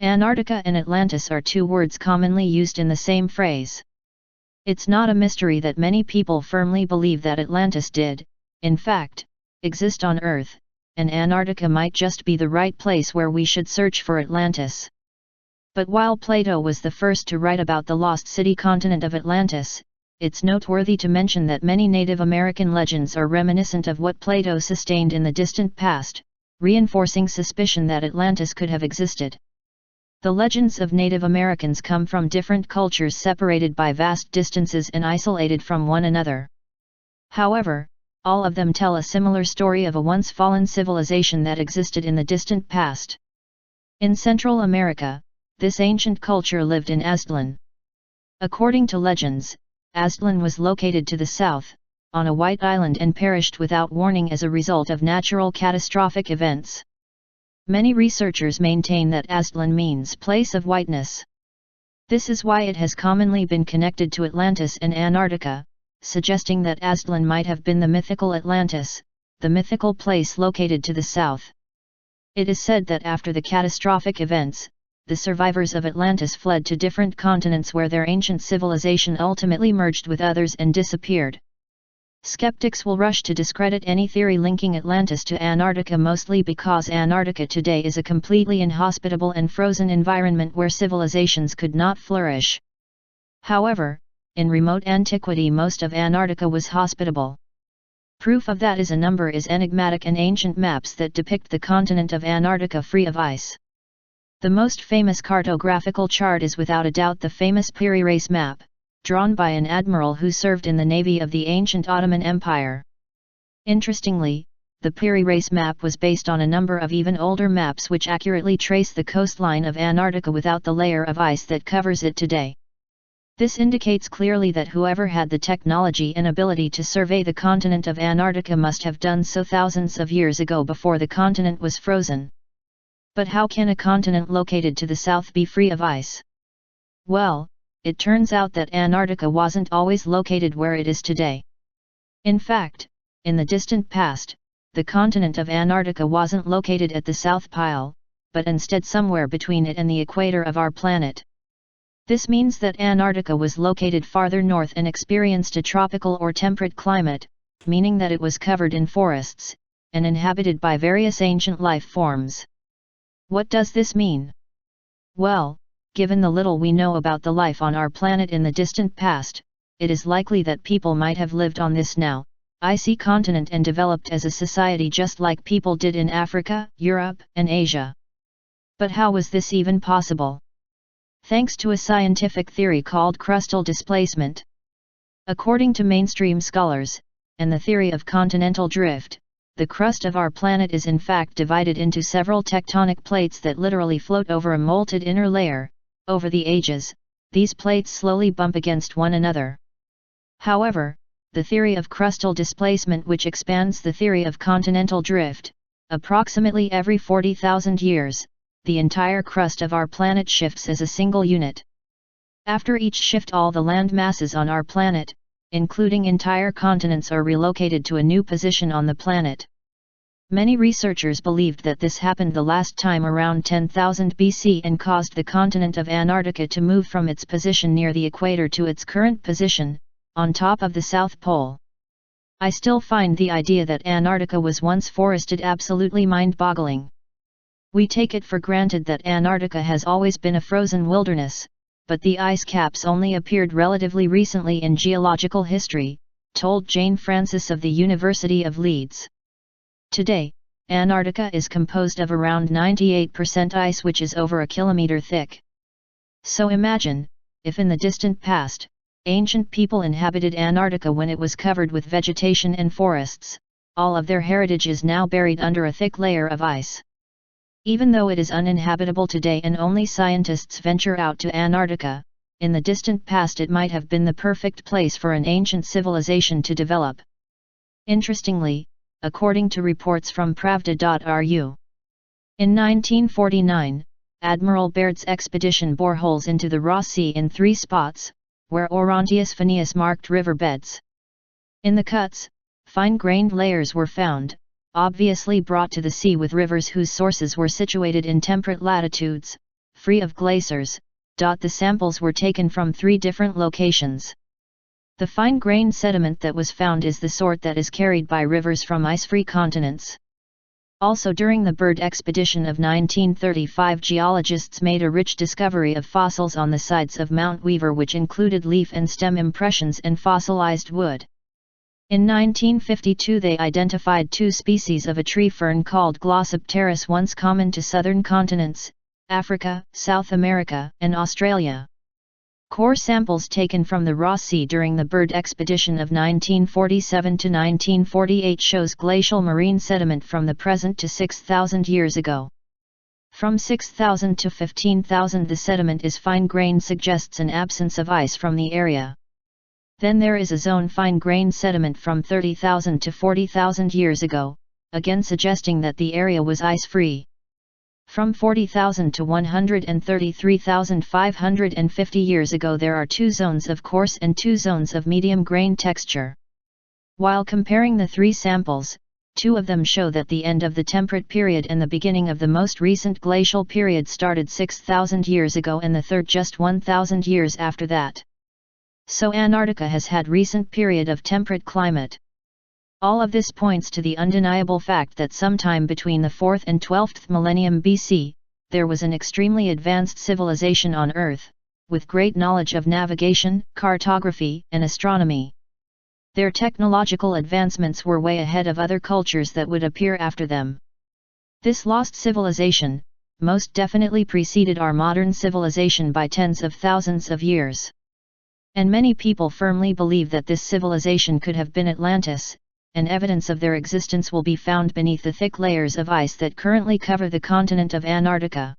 Antarctica and Atlantis are two words commonly used in the same phrase. It's not a mystery that many people firmly believe that Atlantis did, in fact, exist on Earth, and Antarctica might just be the right place where we should search for Atlantis. But while Plato was the first to write about the lost city continent of Atlantis, it's noteworthy to mention that many Native American legends are reminiscent of what Plato sustained in the distant past, reinforcing suspicion that Atlantis could have existed. The legends of Native Americans come from different cultures separated by vast distances and isolated from one another. However, all of them tell a similar story of a once fallen civilization that existed in the distant past. In Central America, this ancient culture lived in Aztlan. According to legends, Aztlan was located to the south, on a white island, and perished without warning as a result of natural catastrophic events. Many researchers maintain that Aztlan means place of whiteness. This is why it has commonly been connected to Atlantis and Antarctica, suggesting that Aztlan might have been the mythical Atlantis, the mythical place located to the south. It is said that after the catastrophic events, the survivors of Atlantis fled to different continents where their ancient civilization ultimately merged with others and disappeared. Skeptics will rush to discredit any theory linking Atlantis to Antarctica, mostly because Antarctica today is a completely inhospitable and frozen environment where civilizations could not flourish. However, in remote antiquity most of Antarctica was hospitable. Proof of that is a number is enigmatic and ancient maps that depict the continent of Antarctica free of ice. The most famous cartographical chart is without a doubt the famous Piri Reis map, drawn by an admiral who served in the navy of the ancient Ottoman Empire. Interestingly, the Piri Reis map was based on a number of even older maps which accurately trace the coastline of Antarctica without the layer of ice that covers it today. This indicates clearly that whoever had the technology and ability to survey the continent of Antarctica must have done so thousands of years ago before the continent was frozen. But how can a continent located to the south be free of ice? Well, it turns out that Antarctica wasn't always located where it is today. In fact, in the distant past, the continent of Antarctica wasn't located at the South Pole, but instead somewhere between it and the equator of our planet. This means that Antarctica was located farther north and experienced a tropical or temperate climate, meaning that it was covered in forests, and inhabited by various ancient life forms. What does this mean? Well, given the little we know about the life on our planet in the distant past, it is likely that people might have lived on this now icy continent and developed as a society just like people did in Africa, Europe, and Asia. But how was this even possible? Thanks to a scientific theory called crustal displacement. According to mainstream scholars, and the theory of continental drift, the crust of our planet is in fact divided into several tectonic plates that literally float over a molten inner layer. Over the ages, these plates slowly bump against one another. However, the theory of crustal displacement, which expands the theory of continental drift, approximately every 40,000 years, the entire crust of our planet shifts as a single unit. After each shift, all the land masses on our planet, including entire continents, are relocated to a new position on the planet. Many researchers believed that this happened the last time around 10,000 BC and caused the continent of Antarctica to move from its position near the equator to its current position, on top of the South Pole. I still find the idea that Antarctica was once forested absolutely mind-boggling. We take it for granted that Antarctica has always been a frozen wilderness, but the ice caps only appeared relatively recently in geological history, told Jane Francis of the University of Leeds. Today, Antarctica is composed of around 98% ice, which is over a kilometer thick. So imagine, if in the distant past, ancient people inhabited Antarctica when it was covered with vegetation and forests, all of their heritage is now buried under a thick layer of ice. Even though it is uninhabitable today and only scientists venture out to Antarctica, in the distant past it might have been the perfect place for an ancient civilization to develop. Interestingly, according to reports from Pravda.ru, in 1949, Admiral Baird's expedition bore holes into the Ross Sea in 3 spots, where Orontius Finaeus marked riverbeds. In the cuts, fine-grained layers were found, obviously brought to the sea with rivers whose sources were situated in temperate latitudes, free of glaciers. The samples were taken from 3 different locations. The fine-grained sediment that was found is the sort that is carried by rivers from ice-free continents. Also during the bird expedition of 1935, geologists made a rich discovery of fossils on the sides of Mount Weaver, which included leaf and stem impressions and fossilized wood. In 1952 they identified 2 species of a tree fern called Glossopteris, once common to southern continents, Africa, South America, and Australia. Core samples taken from the Ross Sea during the bird expedition of 1947 to 1948 shows glacial marine sediment from the present to 6,000 years ago. From 6,000 to 15,000 the sediment is fine-grained, suggests an absence of ice from the area. Then there is a zone fine-grained sediment from 30,000 to 40,000 years ago, again suggesting that the area was ice-free. From 40,000 to 133,550 years ago there are 2 zones of coarse and 2 zones of medium grain texture. While comparing the 3 samples, 2 of them show that the end of the temperate period and the beginning of the most recent glacial period started 6,000 years ago, and the third just 1,000 years after that. So Antarctica has had recent period of temperate climate. All of this points to the undeniable fact that sometime between the 4th and 12th millennium BC, there was an extremely advanced civilization on Earth, with great knowledge of navigation, cartography, and astronomy. Their technological advancements were way ahead of other cultures that would appear after them. This lost civilization, most definitely preceded our modern civilization by tens of thousands of years. And many people firmly believe that this civilization could have been Atlantis, and evidence of their existence will be found beneath the thick layers of ice that currently cover the continent of Antarctica.